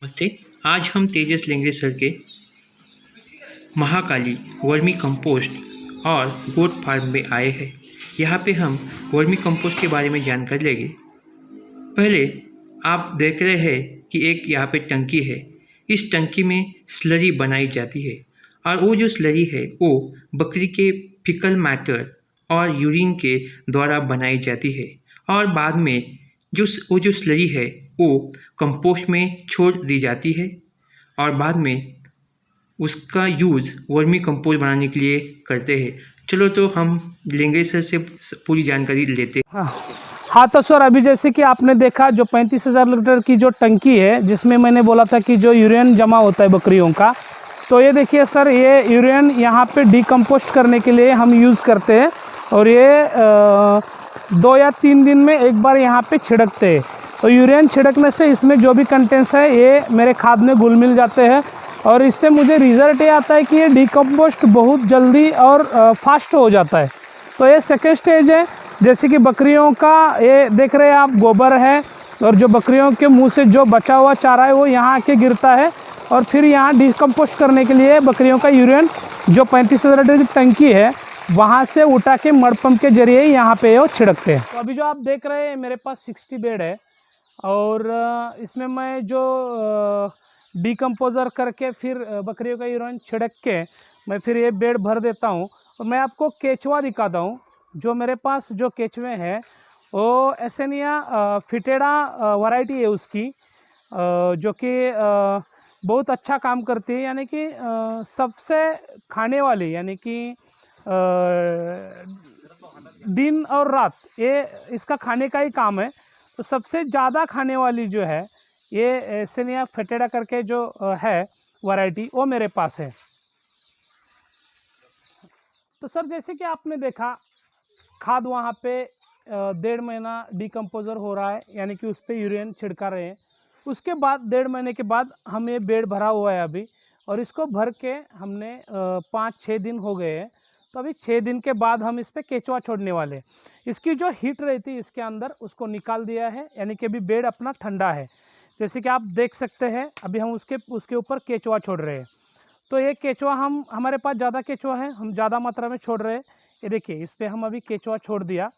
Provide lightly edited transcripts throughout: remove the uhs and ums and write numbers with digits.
नमस्ते। आज हम तेजस लेंगरे सर के महाकाली वर्मी कंपोस्ट और गोट फार्म में आए हैं। यहाँ पे हम वर्मी कंपोस्ट के बारे में जानकारी लेंगे। पहले आप देख रहे हैं कि एक यहाँ पे टंकी है। इस टंकी में स्लरी बनाई जाती है और वो जो स्लरी है वो बकरी के फीकल मैटर और यूरिन के द्वारा बनाई जाती है और बाद में वो जो स्लरी है वो कंपोस्ट में छोड़ दी जाती है और बाद में उसका यूज़ वर्मी कंपोस्ट बनाने के लिए करते हैं। चलो तो हम लेंगरे सर से पूरी जानकारी लेते हैं। हाँ तो सर, अभी जैसे कि आपने देखा जो 35,000 लीटर की जो टंकी है जिसमें मैंने बोला था कि जो यूरिन जमा होता है बकरियों का, तो ये देखिए सर, ये यूरिन यहाँ पे डिकम्पोस्ट करने के लिए हम यूज़ करते हैं और ये 2 या 3 दिन में एक बार यहाँ पे छिड़कते हैं। तो यूरिन छिड़कने से इसमें जो भी कंटेंट्स है ये मेरे खाद में घुल मिल जाते हैं और इससे मुझे रिज़ल्ट ये आता है कि ये डिकम्पोस्ट बहुत जल्दी और फास्ट हो जाता है। तो ये सेकेंड स्टेज है। जैसे कि बकरियों का ये देख रहे हैं आप, गोबर है और जो बकरियों के मुंह से जो बचा हुआ चारा है वो यहाँ आके गिरता है और फिर यहाँ डिकम्पोस्ट करने के लिए बकरियों का यूरिन जो 35,000 लीटर की टंकी है वहाँ से उठा के मड पंप के जरिए यहाँ पे वो छिड़कते हैं। तो अभी जो आप देख रहे हैं मेरे पास 60 बेड है और इसमें मैं जो डिकम्पोज़र करके फिर बकरियों का यूरिन छिड़क के मैं फिर ये बेड भर देता हूँ। और मैं आपको केचुआ दिखाता हूँ। जो मेरे पास जो केचुए हैं वो एसेनिया फिटेडा वैरायटी है उसकी, जो कि बहुत अच्छा काम करती है, यानी कि सबसे खाने वाली, यानी कि दिन और रात ये इसका खाने का ही काम है। तो सबसे ज़्यादा खाने वाली जो है ये एसेनिया फिटेडा करके जो है वैरायटी, वो मेरे पास है। तो सर, जैसे कि आपने देखा खाद वहाँ पे 1.5 महीना डिकम्पोज़र हो रहा है, यानी कि उस पर यूरिन छिड़का रहे हैं। उसके बाद 1.5 महीने के बाद हम ये बेड भरा हुआ है अभी, और इसको भर के हमने 5-6 दिन हो गए हैं। तो अभी 6 दिन के बाद हम इस पर केचुआ छोड़ने वाले हैं। इसकी जो हीट रहती है इसके अंदर उसको निकाल दिया है, यानी कि अभी बेड अपना ठंडा है। जैसे कि आप देख सकते हैं अभी हम उसके ऊपर केचुआ छोड़ रहे हैं। तो ये केचुआ हमारे पास ज़्यादा केचुआ है, हम ज़्यादा मात्रा में छोड़ रहे हैं। ये देखिए, इस पर हम अभी केचुआ छोड़ दिया।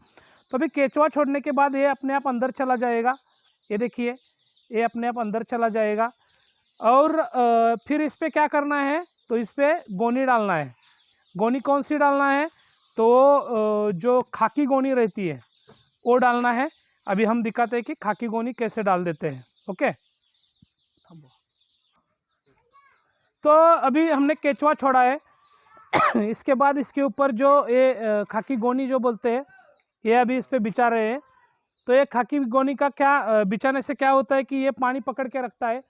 तो अभी केचुआ छोड़ने के बाद ये अपने आप अंदर चला जाएगा। ये देखिए, ये अपने आप अंदर चला जाएगा और फिर इस पर क्या करना है, तो इस पर गोनी डालना है। गोनी कौन सी डालना है, तो जो खाकी गोनी रहती है वो डालना है। अभी हम दिखाते हैं कि खाकी गोनी कैसे डाल देते हैं। ओके, तो अभी हमने केचुआ छोड़ा है। इसके बाद इसके ऊपर जो ये खाकी गोनी जो बोलते हैं ये अभी इस पर बिछा रहे हैं। तो ये खाकी गोनी का क्या बिछाने से क्या होता है कि ये पानी पकड़ के रखता है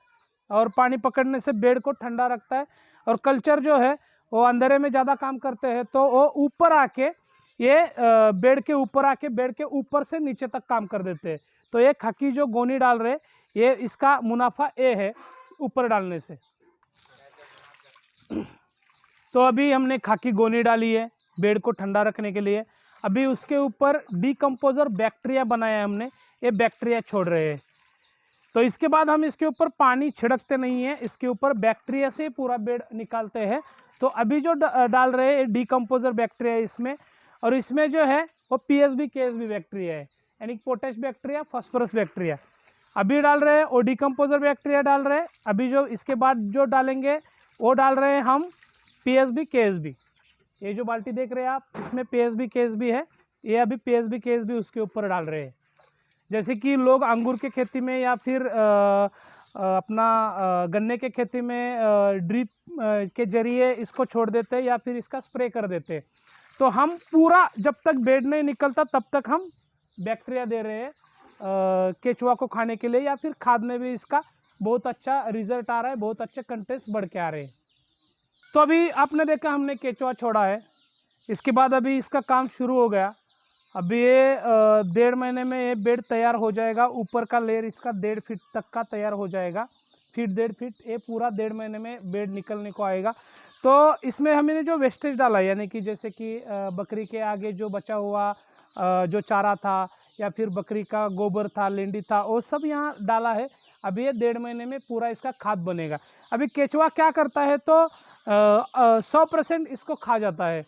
और पानी पकड़ने से बेड को ठंडा रखता है। और कल्चर जो है वो अंधेरे में ज़्यादा काम करते हैं, तो वो ऊपर आके ये बेड के ऊपर आके बेड के ऊपर से नीचे तक काम कर देते हैं। तो ये खाकी जो गोनी डाल रहे ये इसका मुनाफा ये है ऊपर डालने से। तो अभी हमने खाकी गोनी डाली है बेड को ठंडा रखने के लिए। अभी उसके ऊपर डिकम्पोज़र बैक्टीरिया बनाया है हमने, ये बैक्टीरिया छोड़ रहे हैं। तो इसके बाद हम इसके ऊपर पानी छिड़कते नहीं है, इसके ऊपर बैक्टीरिया से पूरा बेड निकालते हैं। तो अभी जो डाल रहे हैं डिकम्पोज़र बैक्टीरिया इसमें, और इसमें जो है वो पीएसबी केएसबी बैक्टीरिया है, यानी पोटैश बैक्टीरिया, फास्फोरस बैक्टीरिया अभी डाल रहे हैं। और डिकम्पोज़र बैक्टीरिया डाल रहे हैं। अभी जो इसके बाद जो डालेंगे वो डाल रहे हैं हम पीएसबी केएसबी। ये जो बाल्टी देख रहे हैं आप, इसमें पीएसबी केएसबी है। ये अभी पीएसबी केएसबी उसके ऊपर डाल रहे हैं। जैसे कि लोग अंगूर के खेती में या फिर अपना गन्ने के खेती में ड्रिप के जरिए इसको छोड़ देते हैं या फिर इसका स्प्रे कर देते हैं। तो हम पूरा जब तक बेड नहीं निकलता तब तक हम बैक्टीरिया दे रहे हैं केचुआ को खाने के लिए, या फिर खाद में भी इसका बहुत अच्छा रिजल्ट आ रहा है, बहुत अच्छे कंटेंट्स बढ़ के आ रहे हैं। तो अभी आपने देखा हमने केचुआ छोड़ा है। इसके बाद अभी इसका काम शुरू हो गया। अभी ये 1.5 महीने में ये बेड तैयार हो जाएगा। ऊपर का लेयर इसका 1.5 फीट तक का तैयार हो जाएगा। 1.5 फीट ये पूरा 1.5 महीने में बेड निकलने को आएगा। तो इसमें हमने जो वेस्टेज डाला, यानी कि जैसे कि बकरी के आगे जो बचा हुआ जो चारा था या फिर बकरी का गोबर था, लेंडी था, वो सब यहाँ डाला है। अभी ये 1.5 महीने में पूरा इसका खाद बनेगा। अभी केचुआ क्या करता है तो 100% इसको खा जाता है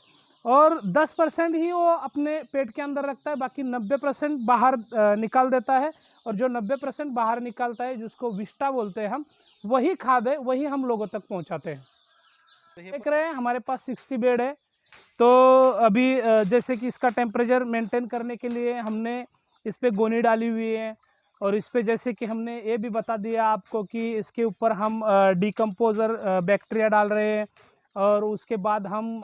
और 10% ही वो अपने पेट के अंदर रखता है, बाकी 90% बाहर निकाल देता है। और जो 90% बाहर निकालता है, जिसको विष्टा बोलते हैं हम, वही खाद है, वही हम लोगों तक पहुंचाते हैं। देख रहे हैं हमारे पास 60 बेड है। तो अभी जैसे कि इसका टेम्परेचर मेंटेन करने के लिए हमने इस पर गोनी डाली हुई है, और इस पे जैसे कि हमने ये भी बता दिया आपको कि इसके ऊपर हम डिकम्पोज़र बैक्टीरिया डाल रहे हैं, और उसके बाद हम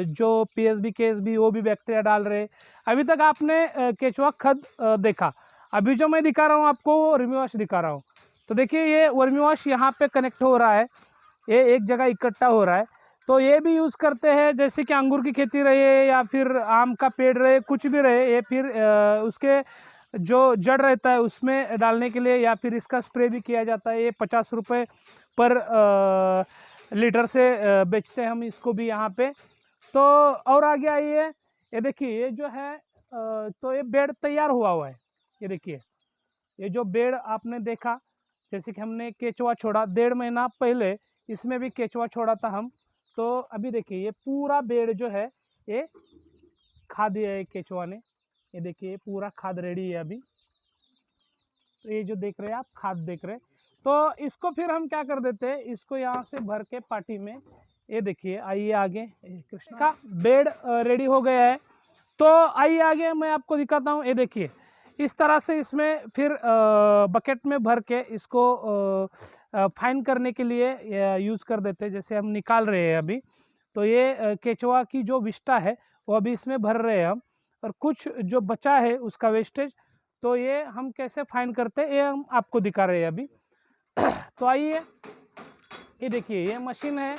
जो पीएसबी केएसबी वो भी बैक्टीरिया डाल रहे हैं। अभी तक आपने केचुआ खाद देखा। अभी जो मैं दिखा रहा हूँ आपको वर्मी वॉश दिखा रहा हूँ। तो देखिए ये वर्मी वॉश यहाँ पे कनेक्ट हो रहा है, ये एक जगह इकट्ठा हो रहा है। तो ये भी यूज़ करते हैं, जैसे कि अंगूर की खेती रहे या फिर आम का पेड़ रहे, कुछ भी रहे, ये फिर उसके जो जड़ रहता है उसमें डालने के लिए, या फिर इसका स्प्रे भी किया जाता है। ये 50 रुपये पर लीटर से बेचते हैं हम इसको भी यहाँ पे। तो और आगे आइए, ये देखिए ये जो है तो ये बेड तैयार हुआ है। ये देखिए ये जो बेड आपने देखा, जैसे कि हमने केचुआ छोड़ा 1.5 महीना पहले, इसमें भी केचुआ छोड़ा था हम। तो अभी देखिए ये पूरा बेड जो है ये खा दिया है केचुआ ने। ये देखिए पूरा खाद रेडी है अभी। तो ये जो देख रहे हैं आप खाद देख रहे हैं, तो इसको फिर हम क्या कर देते हैं, इसको यहाँ से भर के पार्टी में, ये देखिए आइए आगे, कृष्ण का बेड रेडी हो गया है। तो आइए आगे मैं आपको दिखाता हूँ। ये देखिए इस तरह से इसमें फिर बकेट में भर के इसको फाइन करने के लिए यूज़ कर देते हैं। जैसे हम निकाल रहे हैं अभी, तो ये केचुआ की जो विष्टा है वो अभी इसमें भर रहे हैं हम, और कुछ जो बचा है उसका वेस्टेज, तो ये हम कैसे फाइन करते हैं ये हम आपको दिखा रहे हैं अभी। तो आइए, ये देखिए ये मशीन है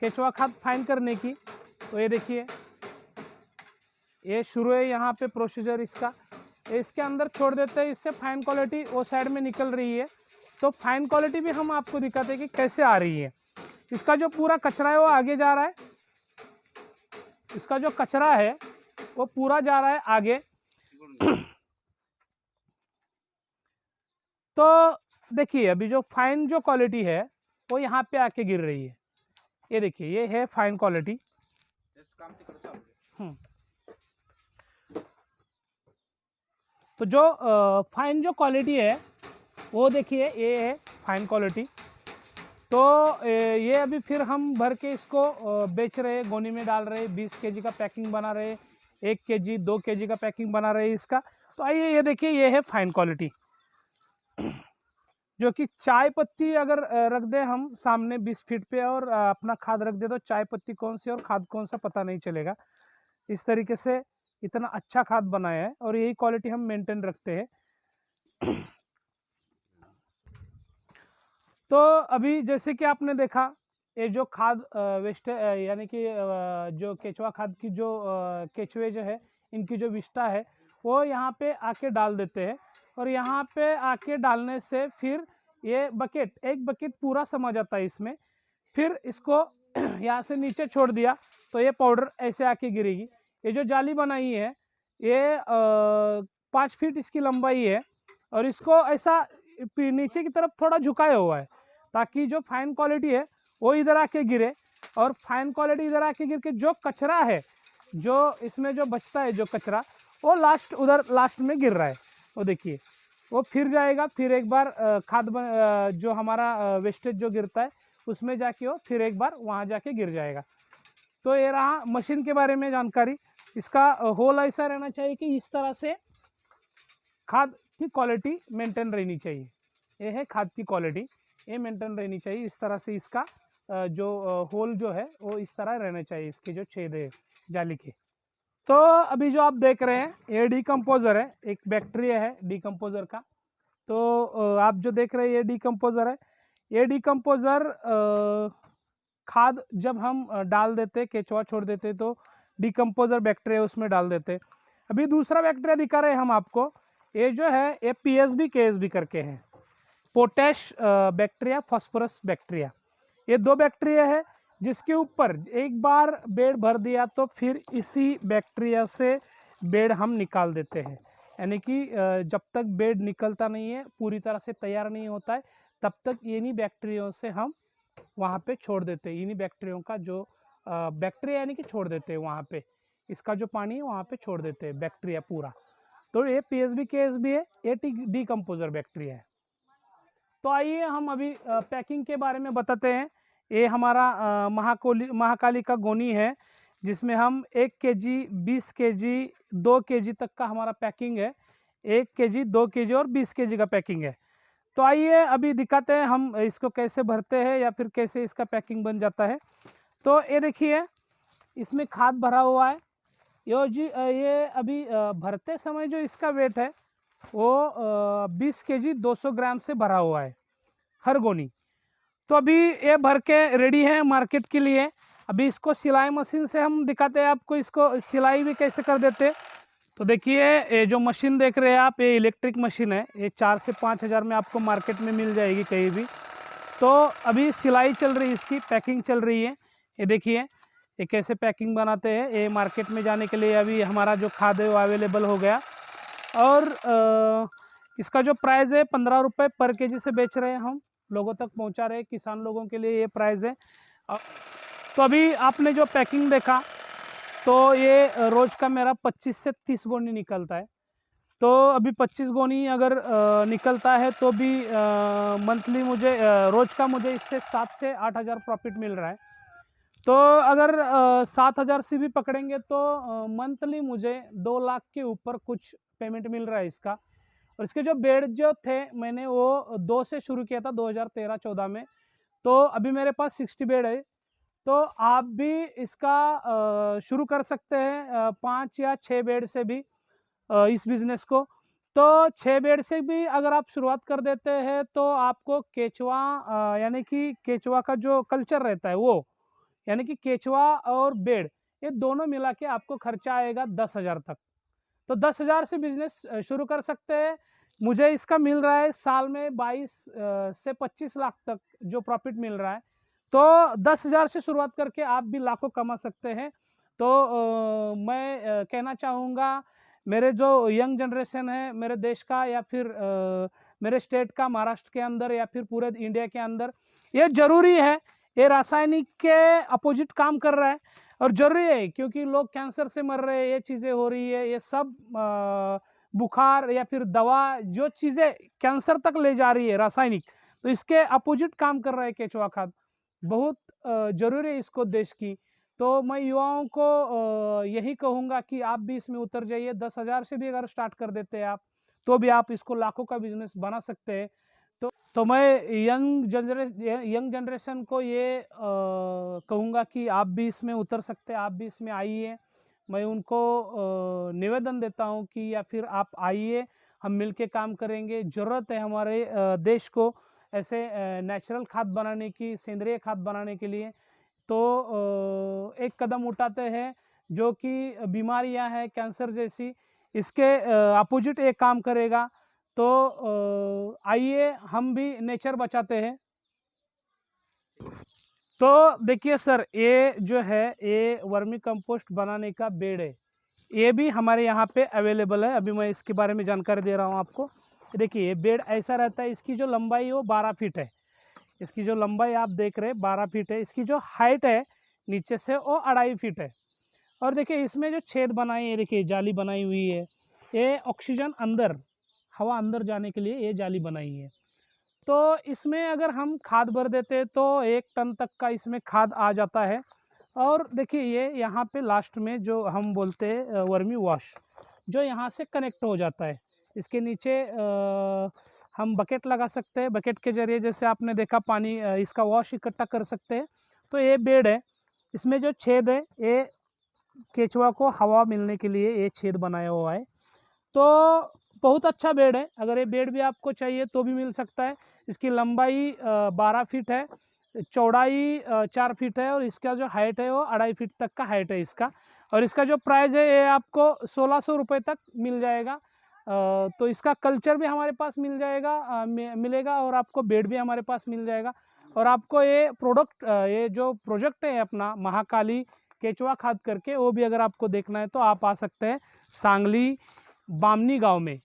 केचुआ खाद फाइन करने की। तो ये देखिए ये शुरू है यहाँ पे प्रोसीजर इसका, इसके अंदर छोड़ देते हैं, इससे फाइन क्वालिटी वो साइड में निकल रही है। तो फाइन क्वालिटी भी हम आपको दिखाते हैं कि कैसे आ रही है। इसका जो पूरा कचरा है वो आगे जा रहा है, इसका जो कचरा है वो पूरा जा रहा है आगे। तो देखिए अभी जो फाइन जो क्वालिटी है वो यहाँ पे आके गिर रही है। ये देखिए ये है फाइन क्वालिटी। तो जो फाइन जो क्वालिटी है वो देखिए ये है फाइन क्वालिटी। तो ये अभी फिर हम भर के इसको बेच रहे हैं, गोनी में डाल रहे हैं, 20 केजी का पैकिंग बना रहे हैं, 1 केजी 2 केजी का पैकिंग बना रहे हैं इसका। तो आइए ये देखिए ये है फाइन क्वालिटी, जो कि चाय पत्ती अगर रख दे हम सामने 20 फीट पे और अपना खाद रख दे, तो चाय पत्ती कौन सी और खाद कौन सा पता नहीं चलेगा। इस तरीके से इतना अच्छा खाद बनाया है, और यही क्वालिटी हम मेंटेन रखते हैं। तो अभी जैसे कि आपने देखा ये जो खाद वेस्ट यानी कि जो केचुआ खाद की जो केचुए जो है इनकी जो विष्टा है वो यहाँ पे आके डाल देते हैं, और यहाँ पे आके डालने से फिर ये बकेट, एक बकेट पूरा समा जाता है इसमें। फिर इसको यहाँ से नीचे छोड़ दिया तो ये पाउडर ऐसे आके गिरेगी। ये जो जाली बनाई है ये 5 फीट इसकी लंबाई है, और इसको ऐसा नीचे की तरफ थोड़ा झुकाया हुआ है ताकि जो फाइन क्वालिटी है वो इधर आके गिरे, और फाइन क्वालिटी इधर आके गिर के जो कचरा है, जो इसमें जो बचता है जो कचरा, वो उधर लास्ट में गिर रहा है। वो देखिए वो फिर जाएगा, फिर एक बार खाद जो हमारा वेस्टेज जो गिरता है उसमें जाके वो फिर एक बार वहाँ जाके गिर जाएगा। तो ये रहा मशीन के बारे में जानकारी। इसका होल ऐसा रहना चाहिए कि इस तरह से खाद की क्वालिटी मेंटेन रहनी चाहिए। ये है खाद की क्वालिटी, ये मेंटेन रहनी चाहिए इस तरह से। इसका जो होल जो है वो इस तरह रहना चाहिए, इसके जो छेद है जाली के। तो अभी जो आप देख रहे हैं ये डिकम्पोज़र है, एक बैक्टीरिया है डिकम्पोज़र का। तो आप जो देख रहे हैं ये डिकम्पोज़र है। ये डिकम्पोज़र खाद जब हम डाल देते, केचुआ छोड़ देते, तो डिकम्पोज़र बैक्टीरिया उसमें डाल देते। अभी दूसरा बैक्टीरिया दिखा रहे हैं हम आपको, ये जो है ये पीएसबी केएसबी करके है, पोटैश बैक्टीरिया फास्फोरस बैक्टीरिया। ये 2 बैक्टीरिया है जिसके ऊपर एक बार बेड भर दिया तो फिर इसी बैक्टीरिया से बेड हम निकाल देते हैं। यानी कि जब तक बेड निकलता नहीं है, पूरी तरह से तैयार नहीं होता है, तब तक इन्हीं बैक्टीरिया से हम वहाँ पे छोड़ देते हैं। इन्हीं बैक्टीरिया का जो बैक्टीरिया यानी कि छोड़ देते हैं वहाँ पे, इसका जो पानी है वहाँ पे छोड़ देते हैं बैक्टीरिया पूरा। तो ये पीएसबी केएसबी है, ये डीकम्पोजर बैक्टीरिया है। तो आइए हम अभी पैकिंग के बारे में बताते हैं। ये हमारा महाकाली का गोनी है, जिसमें हम 1 केजी, 20 केजी, 2 केजी तक का हमारा पैकिंग है। 1 केजी, 2 केजी और 20 केजी का पैकिंग है। तो आइए अभी दिखाते हैं हम इसको कैसे भरते हैं या फिर कैसे इसका पैकिंग बन जाता है। तो ये देखिए, इसमें खाद भरा हुआ है। ये अभी भरते समय जो इसका वेट है वो 20 केजी 200 ग्राम से भरा हुआ है हर गोनी। तो अभी ये भर के रेडी है मार्केट के लिए। अभी इसको सिलाई मशीन से हम दिखाते हैं आपको, इसको सिलाई भी कैसे कर देते हैं। तो देखिए, ये जो मशीन देख रहे हैं आप, ये इलेक्ट्रिक मशीन है। ये 4 से 5 हज़ार में आपको मार्केट में मिल जाएगी कहीं भी। तो अभी सिलाई चल रही है, इसकी पैकिंग चल रही है। ये देखिए ये कैसे पैकिंग बनाते हैं। ये मार्केट में जाने के लिए अभी हमारा जो खाद है वो अवेलेबल हो गया। और इसका जो प्राइस है 15 रुपये पर केजी से बेच रहे हैं, हम लोगों तक पहुंचा रहे हैं। किसान लोगों के लिए ये प्राइस है। तो अभी आपने जो पैकिंग देखा, तो ये रोज़ का मेरा 25 से 30 गोनी निकलता है। तो अभी 25 गोनी अगर निकलता है तो भी मंथली मुझे रोज़ का मुझे इससे 7 से 8 हज़ार प्रॉफिट मिल रहा है। तो अगर 7 हज़ार से भी पकड़ेंगे तो मंथली मुझे 2 लाख के ऊपर कुछ पेमेंट मिल रहा है इसका। और इसके जो बेड जो थे, मैंने वो 2 से शुरू किया था 2013-14 में। तो अभी मेरे पास 60 बेड है। तो आप भी इसका शुरू कर सकते हैं 5 या 6 बेड से भी इस बिज़नेस को। तो 6 बेड से भी अगर आप शुरुआत कर देते हैं तो आपको केचुआ यानी कि केचुआ का जो कल्चर रहता है वो, यानी कि केचुआ और बेड, ये दोनों मिला के आपको खर्चा आएगा 10 हज़ार तक। तो 10 हज़ार से बिजनेस शुरू कर सकते हैं। मुझे इसका मिल रहा है साल में 22 से 25 लाख तक जो प्रॉफिट मिल रहा है। तो 10 हज़ार से शुरुआत करके आप भी लाखों कमा सकते हैं। तो मैं कहना चाहूँगा, मेरे जो यंग जनरेशन है मेरे देश का या फिर मेरे स्टेट का, महाराष्ट्र के अंदर या फिर पूरे इंडिया के अंदर, ये ज़रूरी है। ये रासायनिक के अपोजिट काम कर रहा है और जरूरी है, क्योंकि लोग कैंसर से मर रहे हैं, ये चीज़ें हो रही है। ये सब बुखार या फिर दवा जो चीज़ें कैंसर तक ले जा रही है रासायनिक, तो इसके अपोजिट काम कर रहा है केचुआ खाद। बहुत ज़रूरी है इसको देश की। तो मैं युवाओं को यही कहूँगा कि आप भी इसमें उतर जाइए। 10 हज़ार से भी अगर स्टार्ट कर देते हैं आप, तो भी आप इसको लाखों का बिजनेस बना सकते हैं। तो मैं यंग जनरेशन को ये कहूँगा कि आप भी इसमें उतर सकते हैं, आप भी इसमें आइए। मैं उनको निवेदन देता हूँ कि या फिर आप आइए, हम मिलके काम करेंगे। ज़रूरत है हमारे देश को ऐसे नेचुरल खाद बनाने की, सेंद्रीय खाद बनाने के लिए। तो एक कदम उठाते हैं जो कि बीमारियां हैं कैंसर जैसी, इसके अपोजिट एक काम करेगा। तो आइए हम भी नेचर बचाते हैं। तो देखिए सर, ये जो है ये वर्मी कंपोस्ट बनाने का बेड है, ये भी हमारे यहाँ पे अवेलेबल है। अभी मैं इसके बारे में जानकारी दे रहा हूँ आपको। देखिए ये बेड ऐसा रहता है, इसकी जो लंबाई है वो 12 फीट है। इसकी जो लंबाई आप देख रहे हैं 12 फीट है। इसकी जो हाइट है नीचे से वो 2.5 फीट है। और देखिए इसमें जो छेद बनाई है, देखिए जाली बनाई हुई है, ये ऑक्सीजन अंदर, हवा अंदर जाने के लिए ये जाली बनाई है। तो इसमें अगर हम खाद भर देते तो 1 टन तक का इसमें खाद आ जाता है। और देखिए ये यहाँ पे लास्ट में जो हम बोलते हैं वर्मी वॉश, जो यहाँ से कनेक्ट हो जाता है। इसके नीचे हम बकेट लगा सकते हैं, बकेट के जरिए जैसे आपने देखा पानी इसका वॉश इकट्ठा कर सकते हैं। तो ये बेड है, इसमें जो छेद है ये केचुआ को हवा मिलने के लिए ये छेद बनाया हुआ है। तो बहुत अच्छा बेड है। अगर ये बेड भी आपको चाहिए तो भी मिल सकता है। इसकी लंबाई 12 फीट है, चौड़ाई 4 फीट है और इसका जो हाइट है वो 2.5 फीट तक का हाइट है इसका। और इसका जो प्राइस है ये आपको 1600 रुपये तक मिल जाएगा। तो इसका कल्चर भी हमारे पास मिल जाएगा, मिलेगा, और आपको बेड भी हमारे पास मिल जाएगा। और आपको ये प्रोडक्ट, ये जो प्रोजेक्ट है अपना महाकाली केचुआ खाद करके, वो भी अगर आपको देखना है तो आप आ सकते हैं। सांगली, बामनी गांव में